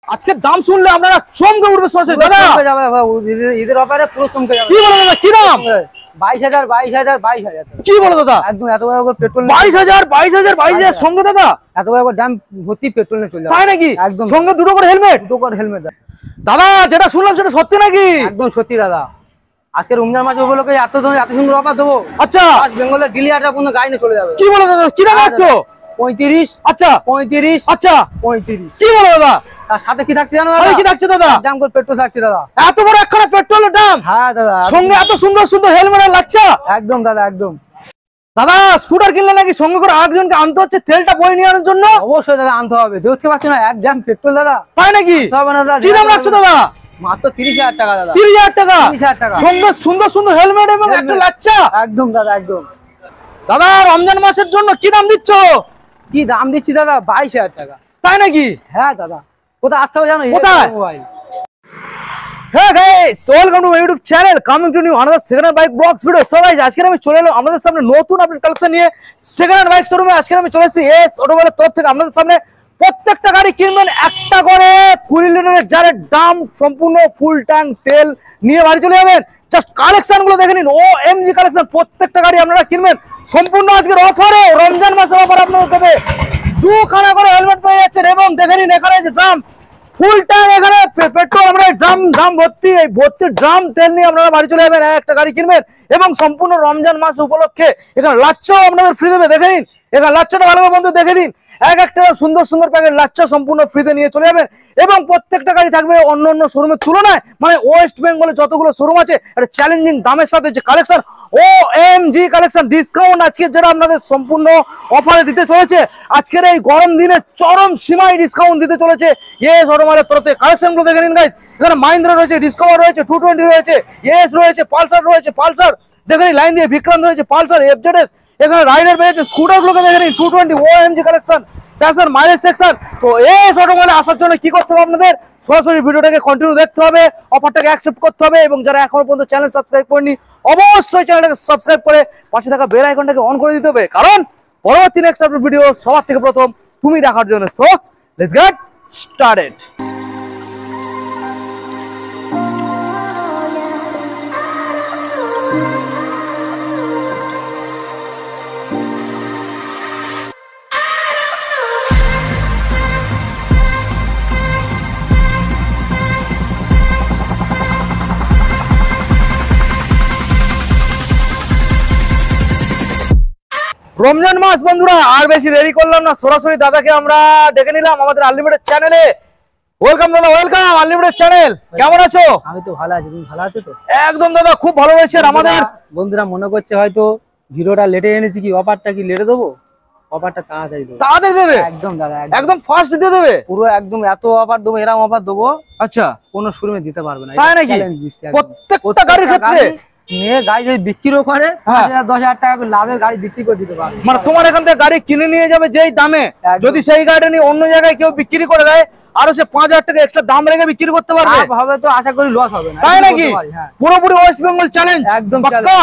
আজকে দাম শুনলে আপনারা চমকে উঠবে সরাসরি দাদা। ঈদের অফারে পুরো চমকে যাবে। কি বলো দাদা, কি দাম? 22,000 22,000 22,000। কি বলো দাদা, একদম এত বড় করে পেট্রোল 22,000 সঙ্গে দাদা? এত বড় করে দাম ভর্তি পেট্রোল নিয়ে চলে যাবে। তাই নাকি? একদম সঙ্গে দুটো করে হেলমেট। দাদা যেটা শুনলাম সেটা সত্যি নাকি? একদম সত্যি দাদা। আজকে রমজান মাস উপলক্ষে এত সুন্দর অফার দেবো। আচ্ছা, বেঙ্গলের ডিলিয়ারটা কোনো গাড়ি নিয়ে চলে যাবে। কি বলো দাদা, কি দাম রাখছো? 35। আচ্ছা 35। আচ্ছা 35। কি বলো দাদা? তার সাথে কি থাকছে জানো দাদা? কি থাকছে দাদা? দাম করে পেট্রোল থাকছে দাদা। এত বড় একখানা পেট্রোলের দাম? হ্যাঁ দাদা। সঙ্গে এত সুন্দর সুন্দর হেলমেট আর লাচ্ছা? একদম দাদা একদম। দাদা স্কুটার কিনলে নাকি সঙ্গে করে আরেকজনকে আনতে হচ্ছে তেলটা বয়ে নিয়ে আনার জন্য? অবশ্যই দাদা আনতে হবে, দেখতে পাচ্ছ না এক ড্রাম পেট্রোল দাদা। তাই নাকি? কি দাম রাখছো দাদা? মাত্র 30,000 টাকা দাদা। 30,000 টাকা? 30,000 টাকা সঙ্গে সুন্দর সুন্দর হেলমেট এবং একটা লাচ্ছা? একদম দাদা একদম। দাদা রমজান মাসের জন্য কি দাম দিচ্ছ? কি দাম দিচ্ছি দাদা? 22,000 টাকা। তাই নাকি? হ্যাঁ দাদা। কোথায় আসতে হবে জানো? কোথায়? Mobile. Hey guys, welcome to my YouTube channel. Coming to you another second hand bike vlogs video. So guys, আজকে আমি চলে এলাম আপনাদের সামনে নতুন আপডেট কালেকশন নিয়ে সেকেন্ড হ্যান্ড বাইক শোরুমে। আজকে আমি চলে এসেছি এস অটোমোবাইলের তরফ থেকে আপনাদের সামনে। প্রত্যেকটা গাড়ি কিনবেন একটা করে 20 লিটারের জারের দাম সম্পূর্ণ ফুল ট্যাঙ্ক তেল নিয়ে বাড়ি চলে যাবেন। জাস্ট কালেকশন গুলো দেখে নিন, OMG কালেকশন। প্রত্যেকটা গাড়ি আপনারা কিনবেন সম্পূর্ণ আজকের অফারে, রমজান মাসের অফার আপনাদের দেবে। দুখানা করে হেলমেট পেয়ে যাচ্ছেন এবং দেখে নিন এখানে যে দাম ফুল ট্যাঙ্ক, এখানে পেট্রোল আমরা ড্রাম ভর্তি, এই ভর্তি ড্রাম তেল নিয়ে আপনারা বাড়ি চলে যাবেন। একটা গাড়ি কিনবেন এবং সম্পূর্ণ রমজান মাস উপলক্ষে এখানে লাচ্চাও আপনাদের ফ্রি দেবে। দেখে নিন এখানে লাচ্চাটা ভালোভাবে বন্ধু দেখে নিন, এক একটা সুন্দর সুন্দর প্যাকেট লাচ্চা সম্পূর্ণ ফ্রিতে নিয়ে চলে যাবেন। এবং প্রত্যেকটা গাড়ি থাকবে অন্য অন্য শোরুমের তুলনায়, মানে ওয়েস্ট বেঙ্গলে যতগুলো শোরুম আছে একটা চ্যালেঞ্জিং দামের সাথে যে কালেকশন, OMG কালেকশন ডিসকাউন্ট আজকে যেটা আপনাদের সম্পূর্ণ অফারে দিতে চলেছে। আজকের এই গরম দিনে চরম সীমায় ডিসকাউন্ট দিতে চলেছে এস অটোমোবাইলের তরফ থেকে। কালেকশনগুলো দেখে নিন গাইস, এখানে মাহিন্দ্রা রয়েছে, ডিসকভার রয়েছে, 220 রয়েছে, এস রয়েছে, পালসার রয়েছে, পালসার দেখে নিন লাইন দিয়ে বিক্রান্ত রয়েছে, পালসার FZS, এখানে রাইডার পেয়েছে, স্কুটারগুলোকে দেখে নিন 220 OMG collection, passion mileage section. তো এস অটোমোবাইলে আসার জন্য কি করতে হবে আপনাদের? সরাসরি ভিডিওটাকে কন্টিনিউ দেখতে হবে, অফারটাকে অ্যাকসেপ্ট করতে হবে এবং যারা এখনো পর্যন্ত চ্যানেল সাবস্ক্রাইব করেনি অবশ্যই চ্যানেলটাকে সাবস্ক্রাইব করে পাশে থাকা বেল আইকনটাকে অন করে দিতে হবে, কারণ পরবর্তী নেক্সট আপডেট ভিডিও সবার থেকে প্রথম তুমি দেখার জন্য। So let's get started. Ramzan মাস বন্ধুরা, আর বেশি দেরি করলাম না, সরাসরি দাদাকে আমরা ডেকে নিলাম আমাদের আনলিমিটেড চ্যানেলে। ওয়েলকাম দাদা, ওয়েলকাম আনলিমিটেড চ্যানেল। কেমন আছো? আমি তো ভালো আছি, তুমি ভালো আছো তো? একদম দাদা খুব ভালো রয়েছে। আর আমাদের বন্ধুরা মনে করছে হয়তো ভিডিওটা লেটে এনেছি, কি অফারটা কি লেটে দেবো? অফারটা তাড়াতাড়ি দেবো। তাড়াতাড়ি দেবে? একদম দাদা একদম ফাস্ট দিয়ে দেবে পুরো, একদম এত অফার দেবো, এরকম অফার দেবো আচ্ছা কোনো শোরুমে দিতে পারবে না। তাই নাকি? প্রত্যেকটা গাড়ির ক্ষেত্রে নিয়ে গাড়ি যদি বিক্রিও করে 5,000 10,000 টাকা লাভে গাড়ি বিক্রি করে দিতে পারবে। মানে তোমার এখান থেকে গাড়ি কিনে নিয়ে যাবে যেই দামে, যদি সেই গাড়ি নিয়ে অন্য জায়গায় কেউ বিক্রি করে দেয় আরো সে 5,000 টাকা এক্সট্রা দাম রেখে বিক্রি করতে পারবে। হবে তো আশা করি লস হবে না। তাই নাকি? পুরোপুরি ওয়েস্ট বেঙ্গল চ্যালেঞ্জ একদম পাক্কা।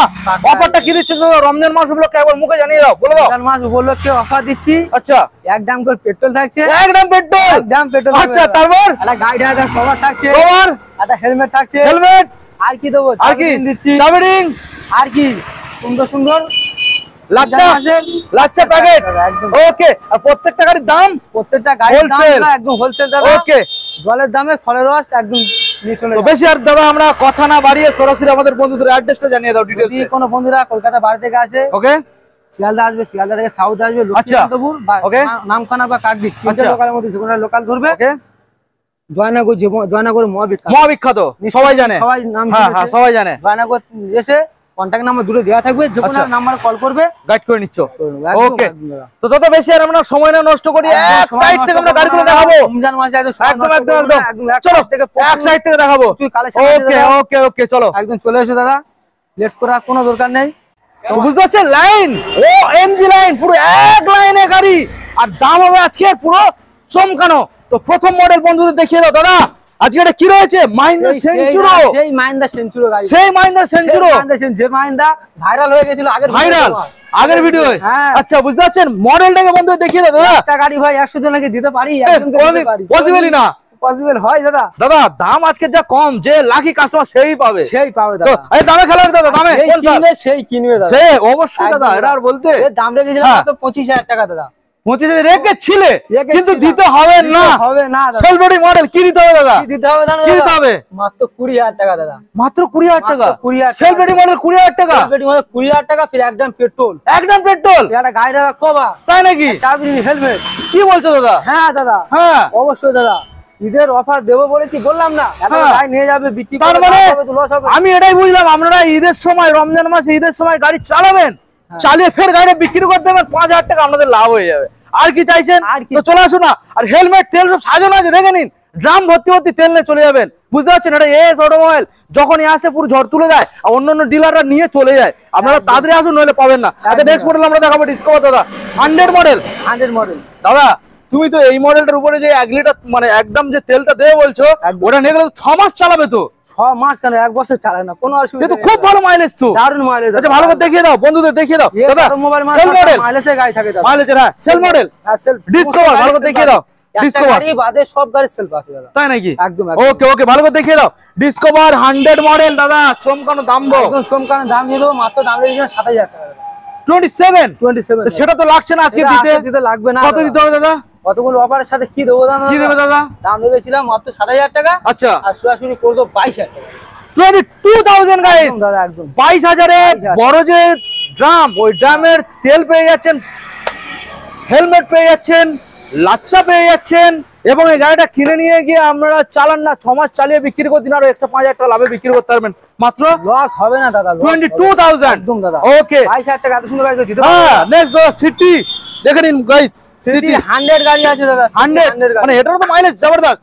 অফারটা কি দিচ্ছ দাদা রমজান মাস উপলক্ষে একবার মুখে জানিয়ে দাও, বলে দাও। রমজান মাস উপলক্ষে অফার দিচ্ছি। আচ্ছা, এক দাম করে পেট্রোল থাকছে। এক দাম পেট্রোল? এক দাম পেট্রোল। আচ্ছা, তারপর একটা গাড়ি একটা কভার থাকছে, কভার, একটা হেলমেট থাকছে, হেলমেট, আর কি দেবো? আর কি দিচ্ছি চাবি রিং, আর কি সুন্দর সুন্দর লাচ্চা, লাচ্চা প্যাকেট। ওকে, আর প্রত্যেকটা গাড়ির দাম? প্রত্যেকটা গাড়ির দাম একদম হোলসেল দাদা। ওকে, জলের দামে ফলের রস একদম নিয়ে চলে। তো বেশি আর দাদা আমরা কথা না বাড়িয়ে সরাসরি আমাদের বন্ধুদের অ্যাড্রেসটা জানিয়ে দাও, ডিটেইলস। যদি কোনো বন্ধুরা কলকাতা বাড়ি থেকে আসে, ওকে, শিয়ালদা আসবে, শিয়ালদা থেকে সাউথ আসবে, আচ্ছা ওকে, নামখানা বা কাকদ্বীপ, তিনটে লোকালের মধ্যে যেকোনো লোকাল ধরবে। ওকে, জয়নগর মহাবিখ্যাত সবাই জানে, সবাই নাম, হ্যাঁ সবাই জানে। জয়নগর এসে কন্টাক্ট নাম্বার দুটো দেওয়া থাকবে, যে কোনো নাম্বার কল করবে, গাইড করে নিচ্ছ। ওকে, তো দাদা বেশি আর আমরা সময় না নষ্ট করি, এক সাইড থেকে আমরা গাড়িগুলো দেখাবো। রমজান মাসে একদম একদম একদম চলো এক সাইড থেকে দেখাবো। ওকে ওকে ওকে, চলো একদম চলে এসো দাদা, লেট করার কোনো দরকার নেই। বুঝতে পারছেন? লাইন OMG লাইন, পুরো এক লাইনে গাড়ি, আর দাম হবে আজকে পুরো চমকানো। তো প্রথম মডেল বন্ধুদের দেখিয়ে দাও দাদা, আজকে এটা কি রয়েছে? মাহিন্দ্রা সেঞ্চুরো। সেই মাহিন্দ্রা সেঞ্চুরো গাড়ি, সেই মাহিন্দ্রা সেঞ্চুরো, যে মাহিন্দ্রা ভাইরাল হয়ে গেছিল আগের ভিডিও। আচ্ছা, বুঝতে পারছেন? মডেলটাকে বন্ধুদের দেখিয়ে দাও দাদা। একটা গাড়ি ভাই 100 জনকে দিতে পারি? পসিবলই না। পসিবল হয় দাদা? দাদা দাম আজকে যা কম, যে লাকি কাস্টমার সেই পাবে। সেই পাবে তো দাদা। এই দামে খেলা দাদা, দামে সেই কোন সাল? কিনবে সেই কিনবে দাদা। সে অবশ্যই দাদা, একদম এটা আর বলতে। এর দাম রেখেছিলাম হ্যাঁ। মাত্র 25,000 টাকা দাদা। 25,000 রেখেছিলে, কিন্তু রেখেছিলাম। দিতে হবে না। দিতে হবে না দাদা। সেল বডি মডেল কি দিতে হবে দাদা? কি দিতে হবে জানো কি দিতে দাদা? হবে? মাত্র 20,000 টাকা দাদা। মাত্র 20,000 টাকা। মাত্র 20,000 সেল বডি মডেল 20,000 টাকা। সেলিব্রিটি মানে 20,000 টাকা, ফির একদম পেট্রোল, একদম পেট্রোল। একটা গাড়ি দাদা কভার, তাই নাকি? চাবি, হেলমেট। কি বলছো দাদা? হ্যাঁ দাদা, হ্যাঁ। অবশ্যই দাদা। ঈদের অফার দেবো বলেছি, বললাম না? এত হ্যাঁ। গাড়ি নিয়ে যাবে, বিক্রি তার করবে, মানে লাভ হবে তো লস হবে। আমি এটাই বুঝলাম, আপনারা ঈদের সময়, রমজান মাসে ঈদের সময় গাড়ি চালাবেন, চালিয়ে ফের গাড়ি বিক্রি করতে দেবেন, 5,000 টাকা আপনাদের লাভ হয়ে যাবে। আর কি চাইছেন? আর কি? তো চলে আসুন না। আর হেলমেট তেল সব সাজানো আছে, দেখে নিন। ড্রাম ভর্তি ভর্তি তেল নিয়ে চলে যাবেন, বুঝতে পারছেন? এটা এস অটোমোবাইল যখনই আসে পুরো ঝড় তুলে দেয়, আর অন্যান্য ডিলাররা নিয়ে চলে যায়। আপনারা তাড়াতাড়ি আসুন, নইলে পাবেন না। আচ্ছা, নেক্সট মডেল আমরা দেখাবো ডিসকভার দাদা, 100 মডেল। 100 মডেল দাদা তুমি তো এই মডেলটার উপরে যে 1 লিটার মানে একদম যে তেলটা দেবে বলছো, ওটা নিয়ে গেলে 6 মাস চালাবে তো? 6 মাস কেন, 1 বছর চালায় না, কোনো এ অসুবিধা তো নেই খুব দাদা। ভালো মাইলেজ তো। দারুণ মাইলেজ। আচ্ছা, ভালো করে দেখিয়ে দাও, বন্ধুদের দেখিয়ে দাও দাদা। মোবাইল সেল মডেল মাইলেজে গাড়ি থাকে দাদা। মাইলেজ, হ্যাঁ সেল মডেল ডিসকভার, ভালো করে দেখিয়ে দাও। ডিসকভার গাড়ি বাদে সব গাড়ি সেলফ আছে দাদা। তাই নাকি? একদম ওকে ওকে, ভালো করে দেখিয়ে দাও। ডিসকভার 100 মডেল দাদা, চমকানো দাম বল। একদম চমকানো দাম দিয়ে দেবো, মাত্র দাম রেখেছিলাম 27,000 টাকা দাদা। 27। 27 তো সেটা তো লাগছে না আজকে এটা দিতে। আজকে দিতে লাগবে না কত দাদা। দিতে হবে দাদা? কতগুলো অফারের সাথে কি দেবো দাদা? কি দেবে দাদা? দাম রেখেছিলাম মাত্র 27,000 টাকা। আচ্ছা, আর সরাসরি করে দেবো 22,000 টাকা। 22,000 গাইস, একদম দাদা, একদম 22,000 এ 22,000 বড় যে ড্রাম, ওই ড্রামের তেল পেয়ে যাচ্ছেন, হেলমেট পেয়ে যাচ্ছেন, লাচ্ছা পেয়ে যাচ্ছেন, এবং এই গাড়িটা কিনে নিয়ে গিয়ে আপনারা চালান না, 6 মাস চালিয়ে বিক্রি করে দিন, আরো এক্সট্রা 5,000 টাকা লাভে বিক্রি করতে পারবেন মাত্র লস হবে না দাদা, loss হবে না। 22,000। একদম দাদা। ওকে, 22,000 টাকা এত সুন্দর গাড়ি দিতে হ্যাঁ। পারবো। নেক্সট দাদা সিটি দেখে নিন গাইস, সিটি সিটি 100 গাড়ি আছে দাদা। 100 গাড়ি মানে এটারও তো মাইলেজ জবরদস্ত,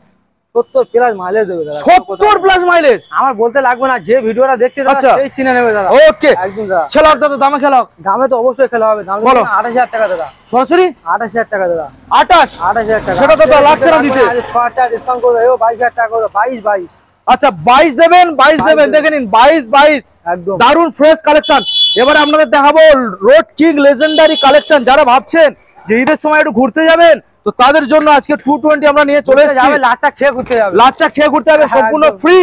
70 প্লাস মাইলেজ দেবে দাদা। 70 প্লাস মাইলেজ। আমার বলতে লাগবে না, যে ভিডিওটা দেখছে দাদা আচ্ছা। সেই চিনে নেবে দাদা। ওকে, একদম দাদা। খেলাও দাদা, দামে খেলাও। দামে তো অবশ্যই খেলা হবে। দাম বলো। 28,000 টাকা দাদা। সরাসরি 28,000 টাকা দাদা। 28। 28,000 টাকা। সেটা তো লাগছে না দিতে। 6 টাকা ডিসকাউন্ট করে দেবো, 22,000 টাকা করে 22। আচ্ছা 22 দেবেন, 22 দেবেন, দেখে নিন 22। একদম দারুন ফ্রেশ কালেকশন। এবারে আপনাদের দেখাবো রোড কিং লেজেন্ডারি কালেকশন। যারা ভাবছেন যে ঈদের সময় একটু ঘুরতে যাবেন, তো তাদের জন্য আজকে 220 আমরা নিয়ে চলে এসেছি। যাবে লাচা খেয়ে ঘুরতে যাবে। লাচ্চা খেয়ে ঘুরতে হবে, হ্যাঁ, সম্পূর্ণ একদম। ফ্রি।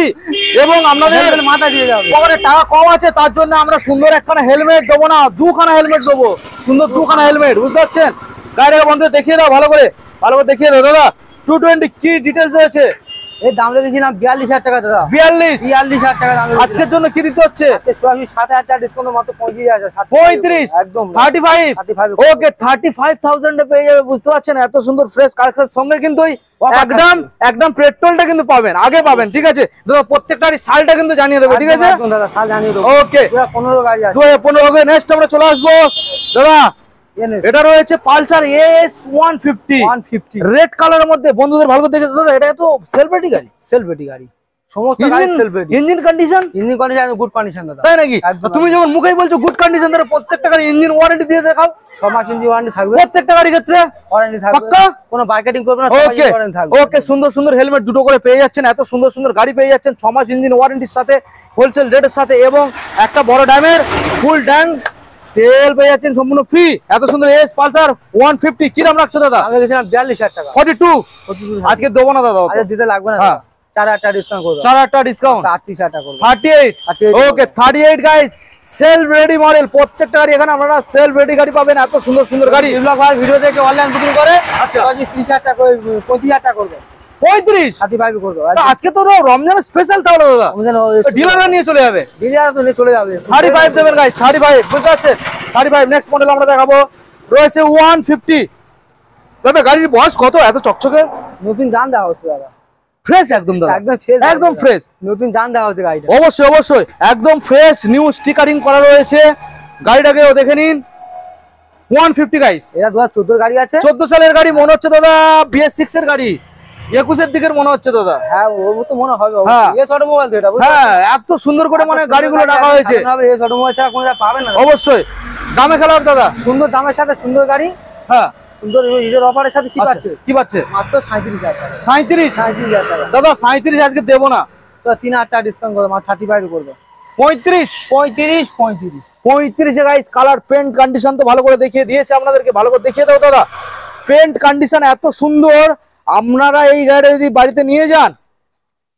এবং আপনাদের হেলমেট মাথা দিয়ে যাবে। পকেটে টাকা কম আছে, তার জন্য আমরা সুন্দর একখানা হেলমেট দেবো না, 2খানা হেলমেট দেবো, সুন্দর 2খানা হেলমেট, বুঝতে পারছেন? গাড়িটাকে বন্ধু দেখিয়ে দাও, ভালো করে দেখিয়ে দাও দাদা। 220 কি ডিটেলস রয়েছে? এর দাম রেখেছিলাম 42,000 টাকা দাদা। 42। 42,000 টাকা দাম রেখেছিলাম। আজকের জন্য কি দিতে হচ্ছে? সরাসরি 7,000 টাকা ডিসকাউন্ট, মাত্র 35,000। 35। একদম 35। 35 ওকে, 35,000 এ পেয়ে যাবে, বুঝতে পারছেন? এত সুন্দর ফ্রেশ কালেকশন সঙ্গে কিন্তু ওই Offer একদম পেট্রোলটা কিন্তু পাবেন, আগে পাবেন, ঠিক আছে দাদা? প্রত্যেকটারই সালটা কিন্তু জানিয়ে দেবে, ঠিক আছে? একদম দাদা, সাল জানিয়ে দেবো। ওকে, 15 গাড়ি আছে। 2015। ওকে, নেক্সট আমরা চলে আসবো দাদা। এনে এটা রয়েছে পালসার এস 150 150 রেড কালারের মধ্যে। বন্ধুদের ভালো করে দেখে দাদা, এটা তো সেলফ ব্যাটারি গাড়ি, সেলফ ব্যাটারি গাড়ি। সমস্ত গাড়ি self battery. Engine condition engine condition good condition দাদা। তাই নাকি? একদম। তুমি যখন মুখেই বলছো গুড কন্ডিশন, ধরে প্রত্যেকটা গাড়ি ইঞ্জিন ওয়ারেন্টি দিয়ে দেখাও। 6 মাস ইঞ্জিন ওয়ারেন্টি থাকবে। প্রত্যেকটা গাড়ির ক্ষেত্রে ওয়ারেন্টি থাকবে। পাক্কা? কোনো বাইকাটিং করবে না, ওকে ওয়ারেন্টি থাকবে। ওকে, সুন্দর সুন্দর হেলমেট দুটো করে পেয়ে যাচ্ছেন, এত সুন্দর সুন্দর গাড়ি পেয়ে যাচ্ছেন, 6 মাস ইঞ্জিন ওয়ারেন্টির সাথে, হোলসেল রেটের সাথে, এবং একটা বড় ড্যামের ফুল ট্যাঙ্ক তেল পেয়ে যাচ্ছেন সম্পূর্ণ ফ্রি। এত সুন্দর এস পালসার 150 কি দাম রাখছো দাদা? আমি রেখেছিলাম 42,000 টাকা। 42। আজকে দেবো না দাদা, আচ্ছা দিতে লাগবে না হ্যাঁ। দাদা। 4,000 টাকা ডিসকাউন্ট করব। 4,000 টাকা ডিসকাউন্ট, 38,000 টাকা করব। 38। 38 ওকে, 38 গাইস, সেলফ রেডি মডেল। প্রত্যেকটা গাড়ি এখানে আপনারা সেলফ রেডি গাড়ি পাবেন, এত সুন্দর সুন্দর গাড়ি। ব্লগ ভাই ভিডিও দেখে অনলাইন বুকিং করে আচ্ছা। 30,000 টাকা 35,000 টাকা করবে। 35। 35 করবে। তা আজকে তো রমজান স্পেশাল তাহলে দাদা, ডিলাররা নিয়ে চলে যাবে। ডিলার তো নিয়ে চলে যাবে। 35 দেবেন গাইস, 35, বুঝতে পারছেন? 35। নেক্সট মডেল আমরা দেখাবো রয়েছে 150। দাদা গাড়ির বয়স কত এত চকচকে? নতুন জান দেওয়া হচ্ছে দাদা। ফ্রেশ একদম দাদা, একদম ফ্রেশ, একদম ফ্রেশ। নতুন জান দেওয়া হচ্ছে গাড়িটা। অবশ্যই অবশ্যই, একদম ফ্রেশ, নিউ স্টিকারিং করা রয়েছে। গাড়িটাকেও দেখে নিন। 150 গাইস, এটা 2014 গাড়ি আছে। 14 সালের গাড়ি মনে হচ্ছে দাদা, BS6 এর গাড়ি, 21 এর দিকের মনে হচ্ছে দাদা। হ্যাঁ ওর তো মনে হবে। হ্যাঁ। এস অটোমোবাইল তো এটা, বুঝতে হ্যাঁ, এত সুন্দর করে মানে গাড়িগুলো রাখা হয়েছে। এস অটোমোবাইল ছাড়া কোনো পাবেন না। অবশ্যই দামে খেলা হবে দাদা। সুন্দর দামের সাথে সুন্দর গাড়ি, হ্যাঁ, সুন্দর ঈদের অফারের সাথে কি পাচ্ছে? কি পাচ্ছে? মাত্র 37,000 টাকা। 37। 37,000 টাকা দাদা 37 আজকে দেবো না, তো 3,000 টাকা ডিসকাউন্ট করবো, মাত্র 35 করবো। 35। 35 35 গাইস। কালার পেন্ট কন্ডিশন তো ভালো করে দেখিয়ে দিয়েছে আপনাদেরকে, ভালো করে দেখিয়ে দাও দাদা। পেন্ট কন্ডিশন এত সুন্দর, আপনারা এই গাড়ি যদি বাড়িতে নিয়ে যান,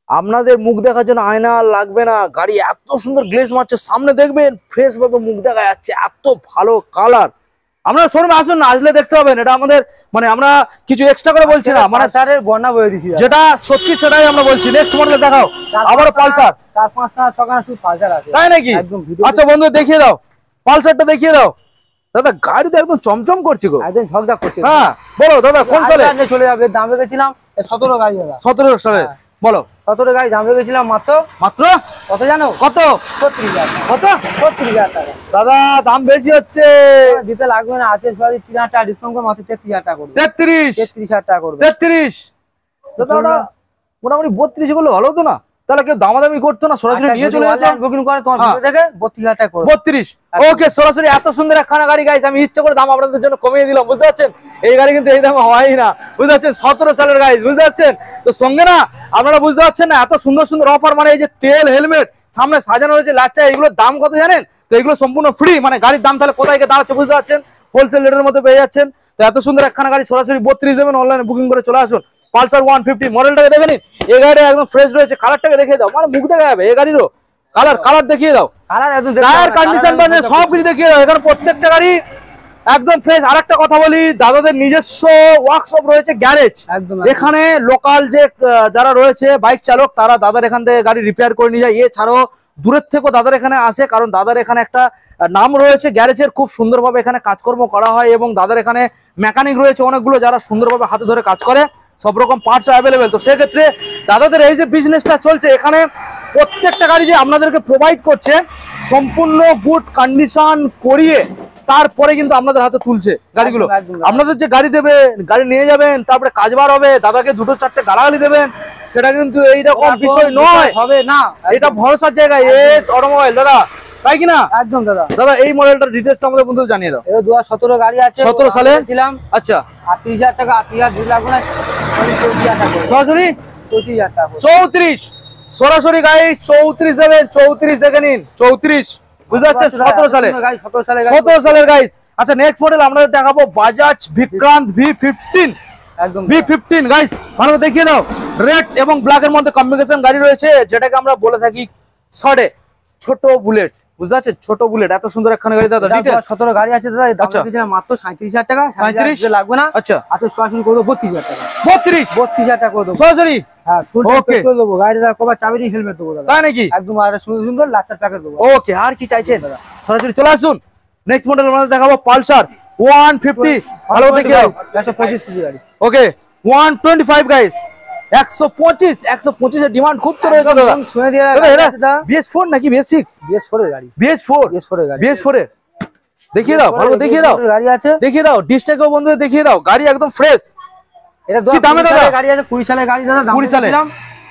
আপনাদের মুখ দেখার জন্য আয়না লাগবে না। গাড়ি এত সুন্দর গ্লেজ মারছে, সামনে দেখবেন ফ্রেশ ভাবে মুখ দেখা যাচ্ছে, এত ভালো কালার। আপনারা শোরুমে আসুন না, আসলে দেখতে পাবেন। এটা আমাদের মানে আমরা কিছু এক্সট্রা করে বলছি না, মানে স্যারের বন্যা বয়ে দিছি যেটা সত্যি সেটাই আমরা বলছি। নেক্সট মডেল দেখাও, আবারও পালসার। 4-5 ছখানা শুধু পালসার আছে, তাই নাকি? একদম ভিডিও। আচ্ছা বন্ধু দেখিয়ে দাও, পালসারটা দেখিয়ে দাও। দাদা গাড়ি তো একদম চমচম করছে গো, একদম ঝকঝক করছে। হ্যাঁ বলো দাদা কোন সালে? চলে যাবে, দাম রেখেছিলাম 17 গাড়ি দাদা। 17 সালে বলো। 17 গাড়ি দাম রেখেছিলাম মাত্র কত জানো? কত? 36,000। কত? 36,000 টাকা। দাদা দাম বেশি হচ্ছে। দিতে লাগবে না, আছে 3,000 টাকা ডিসকাউন্ট করে মাত্র 33,000 টাকা করবে। 33,000 টাকা করবে। 33 দাদা ওটা মোটামুটি 32 করলে ভালো হতো না? তাহলে কেউ দামাদামি করতো না, সরাসরি নিয়ে চলে যেত। বুকিং করে তোমার ভিডিও দেখে 32,000 টাকা করবে। 32 ওকে, সরাসরি এত সুন্দর একখানা গাড়ি গাইস আমি ইচ্ছে করে দাম আপনাদের জন্য কমিয়ে দিলাম, বুঝতে পারছেন? এই গাড়ি কিন্তু এই দামে হয়ই না, বুঝতে পারছেন? 17 সালের গাইস, বুঝতে পারছেন? তো সঙ্গে না আপনারা বুঝতে পারছেন না, এত সুন্দর সুন্দর অফার, মানে এই যে তেল, হেলমেট, সামনে সাজানো রয়েছে লাচ্চা, এগুলোর দাম কত জানেন? তো এগুলো সম্পূর্ণ ফ্রি, মানে গাড়ির দাম তাহলে কোথায় গিয়ে দাঁড়াচ্ছে বুঝতে পারছেন? হোলসেল রেটের মধ্যে পেয়ে যাচ্ছেন। তো এত সুন্দর একখানা গাড়ি সরাসরি 32 দেবেন, অনলাইনে বুকিং করে চলে আসুন। পালসার 150 মডেলটাকে দেখে নিন, এই গাড়িটা একদম ফ্রেশ রয়েছে। কালারটাকে দেখিয়ে দাও, মানে মুখ দেখা যাবে এই গাড়িরও কালার দেখিয়ে দাও, কালার একদম টায়ার কন্ডিশন মানে সব কিছু দেখিয়ে দাও। এখানে প্রত্যেকটা গাড়ি একদম ফ্রেশ। আরেকটা কথা বলি, দাদাদের নিজস্ব ওয়ার্কশপ রয়েছে, গ্যারেজ। এখানে লোকাল যে যারা রয়েছে বাইক চালক, তারা দাদার এখান থেকে গাড়ি রিপেয়ার করে নিয়ে যায়। এছাড়াও দূরের থেকেও দাদার এখানে আসে, কারণ দাদার এখানে একটা নাম রয়েছে গ্যারেজের, খুব সুন্দরভাবে এখানে কাজকর্ম করা হয়। এবং দাদার এখানে মেকানিক রয়েছে অনেকগুলো, যারা সুন্দরভাবে হাতে ধরে কাজ করে, সব রকম পার্টস অ্যাভেলেবেল। তো সেক্ষেত্রে দাদাদের এই যে বিজনেসটা চলছে, এখানে প্রত্যেকটা গাড়ি যে আপনাদেরকে প্রোভাইড করছে, সম্পূর্ণ গুড কন্ডিশন করিয়ে তারপরে কিন্তু আপনাদের হাতে তুলছে গাড়িগুলো। আপনাদের যে গাড়ি দেবে, গাড়ি নিয়ে যাবেন, তারপরে কাজবার হবে, দাদাকে 2-4টে গালাগালি দেবেন, সেটা কিন্তু এইরকম বিষয় নয়, হবে না। এটা ভরসার জায়গা এস অটোমোবাইল দাদা, তাই কিনা? একদম দাদা। দাদা এই মডেলটার ডিটেইলসটা আমাদের বন্ধু জানিয়ে দাও। এটা 2017 গাড়ি আছে, 17 সালে ছিলাম। আচ্ছা 38,000 টাকা, 38,000 দিতে লাগবে না, 34,000 টাকা সরাসরি 34,000 টাকা। 34 সরাসরি গাড়ি 34 দেবেন। 34 দেখে নিন, 34 বুঝতে পারছেন? 17 সালে, 17 সালের গাইস। আচ্ছা নেক্সট মডেল আপনাদের দেখাবো বাজাজ বিক্রান্ত V15। একদম V15 গাইস, ভালো দেখিয়ে দাও। রেড এবং ব্ল্যাক এর মধ্যে কম্বিনেশন গাড়ি রয়েছে, যেটাকে আমরা বলে থাকি শর্টে ছোট বুলেট, বুঝতে পারছেন? ছোট বুলেট, এত সুন্দর একখানা গাড়ি দাদা। 17 গাড়ি আছে দাদা, দাম রেখেছিলাম মাত্র 37,000 টাকা। 37 লাগবে না। আচ্ছা আচ্ছা সরাসরি করে দেবো 32,000 টাকা। 32,000 টাকা করে দেবো সরাসরি। হ্যাঁ ফুল ট্যাঙ্ক করে দেবো। গাড়িটা কভার চাবি হেলমেট দেবো দাদা। তাই নাকি? একদম আর সুন্দর সুন্দর লাচ্চার প্যাকেট দেবো। ওকে, আর কি চাইছেন দাদা? সরাসরি চলে আসুন। নেক্সট মডেল আমাদের দেখাবো পালসার 150। ভালো দেখিয়ে দাও। 125 সিসি গাড়ি। ওকে 125 গাইস, 125 এর ডিমান্ড খুব তো রয়েছে দাদা। শুনে দিয়ে দাদা BS4 নাকি BS6? BS4 এর গাড়ি। BS4 এর গাড়ি। BS4 এর দেখিয়ে দাও, ভালো দেখিয়ে দাও। গাড়ি আছে, দেখিয়ে দাও। ডিস্ট্রিক্টও বন্ধুদের দেখিয়ে দাও, গাড়ি একদম ফ্রেশ। এটা কি দামে দাদা? গাড়ি আছে 20 সালের গাড়ি দাদা, দাম 20 সালে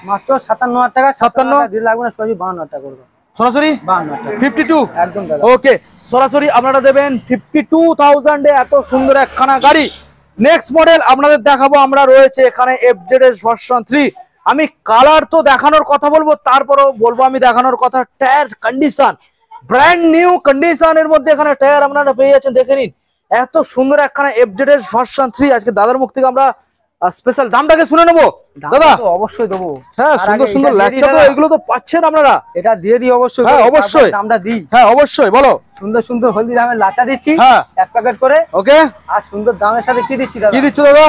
মাত্র 57,000 টাকা। 57 দিতে লাগবে না, সরাসরি 52,000 টাকা করবে। সরাসরি 52,000 টাকা 52 একদম দাদা। ওকে সরাসরি আপনারা দেবেন 52,000 এ এত সুন্দর একখানা গাড়ি। নেক্সট মডেল আপনাদের দেখাবো আমরা, রয়েছে এখানে FZS ভার্সন 3। আমি কালার তো দেখানোর কথা বলবো, তারপরেও বলবো আমি দেখানোর কথা টায়ার কন্ডিশন, ব্র্যান্ড নিউ কন্ডিশনের মধ্যে এখানে টায়ার আপনারা পেয়ে যাচ্ছেন। দেখে নিন এত সুন্দর একখানা FZS ভার্সন 3। আজকে দাদার মুখ থেকে আমরা স্পেশাল দামটাকে শুনে নেবো দাদা। অবশ্যই দেবো। হ্যাঁ সুন্দর সুন্দর লাগছে তো, এগুলো তো পাচ্ছেন আপনারা। এটা দিয়ে দিই অবশ্যই। হ্যাঁ অবশ্যই দামটা দিই। হ্যাঁ অবশ্যই বলো। সুন্দর সুন্দর হলদিরামের লাচা দিচ্ছি, হ্যাঁ এক প্যাকেট করে। ওকে, আর সুন্দর দামের সাথে কি দিচ্ছি দাদা? কি দিচ্ছ দাদা?